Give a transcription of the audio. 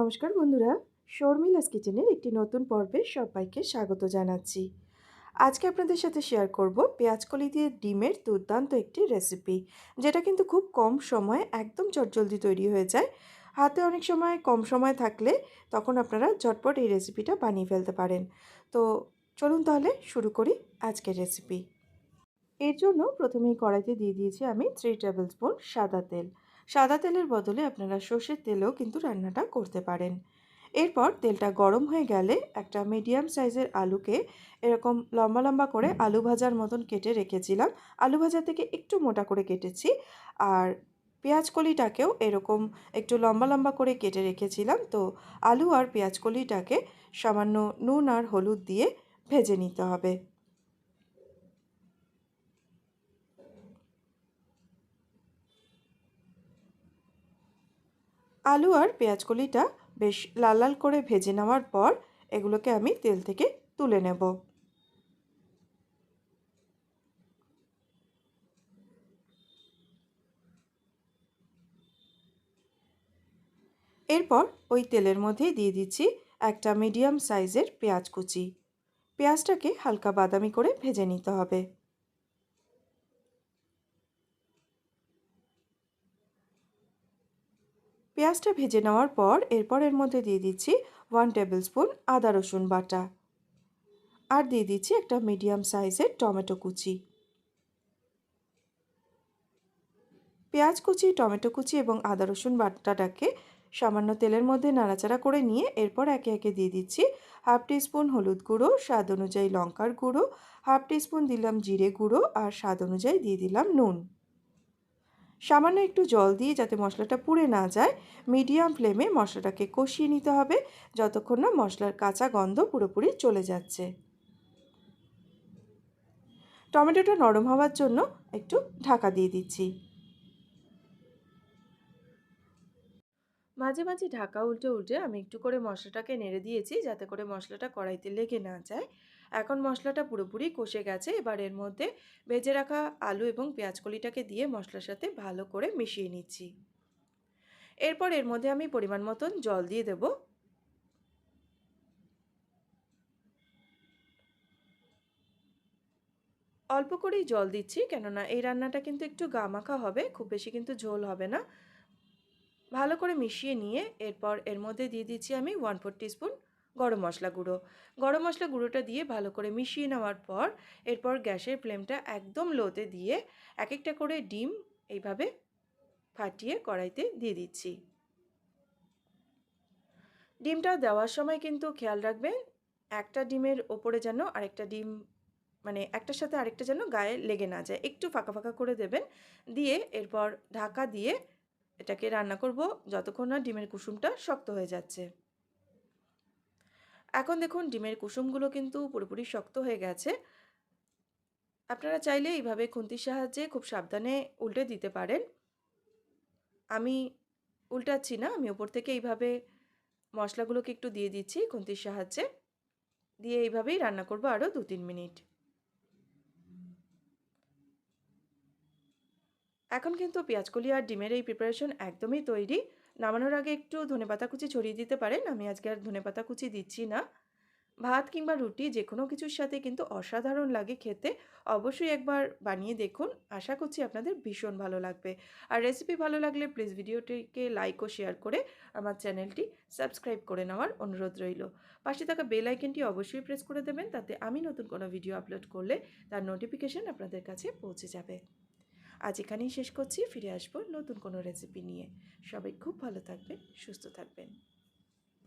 নমস্কার বন্ধুরা, শর্মিলাস কিচেনের একটি নতুন পর্বে সবাইকে স্বাগত জানাচ্ছি। আজকে আপনাদের সাথে শেয়ার করব পেঁয়াজকলি দিয়ে ডিমের দুর্দান্ত একটি রেসিপি, যেটা কিন্তু খুব কম সময়ে একদম চটজলদি তৈরি হয়ে যায়। হাতে অনেক সময় কম সময় থাকলে তখন আপনারা ঝটপট এই রেসিপিটা বানিয়ে ফেলতে পারেন। তো চলুন তাহলে শুরু করি আজকের রেসিপি। এর জন্য প্রথমেই কড়াইতে দিয়ে দিয়েছি আমি 3 টেবিল স্পুন সাদা তেল। সাদা তেলের বদলে আপনারা সর্ষের তেলেও কিন্তু রান্নাটা করতে পারেন। এরপর তেলটা গরম হয়ে গেলে একটা মিডিয়াম সাইজের আলুকে এরকম লম্বা লম্বা করে আলু ভাজার মতন কেটে রেখেছিলাম। আলু ভাজা থেকে একটু মোটা করে কেটেছি। আর পেঁয়াজ কলিটাকেও এরকম একটু লম্বা লম্বা করে কেটে রেখেছিলাম। তো আলু আর পেঁয়াজ কলিটাকে সামান্য নুন আর হলুদ দিয়ে ভেজে নিতে হবে। আলু আর পেঁয়াজকলিটা বেশ লাল লাল করে ভেজে নেওয়ার পর এগুলোকে আমি তেল থেকে তুলে নেব। এরপর ওই তেলের মধ্যেই দিয়ে দিচ্ছি একটা মিডিয়াম সাইজের পেঁয়াজ কুচি। পেঁয়াজটাকে হালকা বাদামি করে ভেজে নিতে হবে। পেঁয়াজটা ভেজে নেওয়ার পর এরপর এর মধ্যে দিয়ে দিচ্ছি 1 টেবিল স্পুন আদা রসুন বাটা, আর দিয়ে দিচ্ছি একটা মিডিয়াম সাইজের টমেটো কুচি। পেঁয়াজ কুচি, টমেটো কুচি এবং আদা রসুন বাটাটাকে সামান্য তেলের মধ্যে নাড়াচাড়া করে নিয়ে এরপর একে একে দিয়ে দিচ্ছি হাফ টিস্পুন হলুদ গুঁড়ো, স্বাদ অনুযায়ী লঙ্কার গুঁড়ো, হাফ টিস্পুন দিলাম জিরে গুঁড়ো, আর স্বাদ অনুযায়ী দিয়ে দিলাম নুন। সামান্য একটু জল দিয়ে যাতে মশলাটা পুড়ে না যায়, মিডিয়াম ফ্লেমে মশলাটাকে কষিয়ে নিতে হবে যতক্ষণ না মশলার কাঁচা গন্ধ পুরোপুরি চলে যাচ্ছে। টমেটোটা নরম হওয়ার জন্য একটু ঢাকা দিয়ে দিচ্ছি। মাঝে মাঝে ঢাকা উল্টে উল্টে আমি একটু করে মশলাটাকে নেড়ে দিয়েছি যাতে করে মশলাটা কড়াইতে লেগে না যায়। এখন মশলাটা পুরোপুরি কষে গেছে। এবার এর মধ্যে ভেজে রাখা আলু এবং পেঁয়াজকলিটাকে দিয়ে মশলার সাথে ভালো করে মিশিয়ে নিচ্ছি। এরপর এর মধ্যে আমি পরিমাণ মতন জল দিয়ে দেব। অল্প করেই জল দিচ্ছি, কেননা এই রান্নাটা কিন্তু একটু গামাখা হবে, খুব বেশি কিন্তু ঝোল হবে না। ভালো করে মিশিয়ে নিয়ে এরপর এর মধ্যে দিয়ে দিচ্ছি আমি 1/4 টিস্পুন গরম মশলা গুঁড়ো। গরম মশলা গুঁড়োটা দিয়ে ভালো করে মিশিয়ে নেওয়ার পর এরপর গ্যাসের ফ্লেমটা একদম লোতে দিয়ে এক একটা করে ডিম এইভাবে ফাটিয়ে কড়াইতে দিয়ে দিচ্ছি। ডিমটা দেওয়ার সময় কিন্তু খেয়াল রাখবেন একটা ডিমের ওপরে যেন আরেকটা ডিম, মানে একটার সাথে আরেকটা যেন গায়ে লেগে না যায়, একটু ফাঁকা ফাঁকা করে দেবেন। দিয়ে এরপর ঢাকা দিয়ে এটাকে রান্না করব যতক্ষণ না ডিমের কুসুমটা শক্ত হয়ে যাচ্ছে। এখন দেখুন ডিমের কুসুমগুলো কিন্তু পুরোপুরি শক্ত হয়ে গেছে। আপনারা চাইলে এইভাবে খুন্তির সাহায্যে খুব সাবধানে উল্টে দিতে পারেন। আমি উল্টাচ্ছি না, আমি ওপর থেকে এইভাবে মশলাগুলোকে একটু দিয়ে দিচ্ছি খুন্তির সাহায্যে। দিয়ে এইভাবেই রান্না করব আরও 2-3 মিনিট। এখন কিন্তু পেঁয়াজকলি আর ডিমের এই প্রিপারেশন একদমই তৈরি। নামানোর আগে একটু ধনেপাতা কুচি ছড়িয়ে দিতে পারেন, আমি আজকে আর ধনেপাতা কুচি দিচ্ছি না। ভাত কিংবা রুটি যে কোনো কিছুর সাথে কিন্তু অসাধারণ লাগে খেতে। অবশ্যই একবার বানিয়ে দেখুন, আশা করছি আপনাদের ভীষণ ভালো লাগবে। আর রেসিপি ভালো লাগলে প্লিজ ভিডিওটিকে লাইক ও শেয়ার করে আমার চ্যানেলটি সাবস্ক্রাইব করে নেওয়ার অনুরোধ রইল। পাশে থাকা বেল আইকনটি অবশ্যই প্রেস করে দেবেন, তাতে আমি নতুন কোনো ভিডিও আপলোড করলে তার নোটিফিকেশন আপনাদের কাছে পৌঁছে যাবে। আজ এখানেই শেষ করছি, ফিরে আসবো নতুন কোনো রেসিপি নিয়ে। সবাই খুব ভালো থাকবেন, সুস্থ থাকবেন।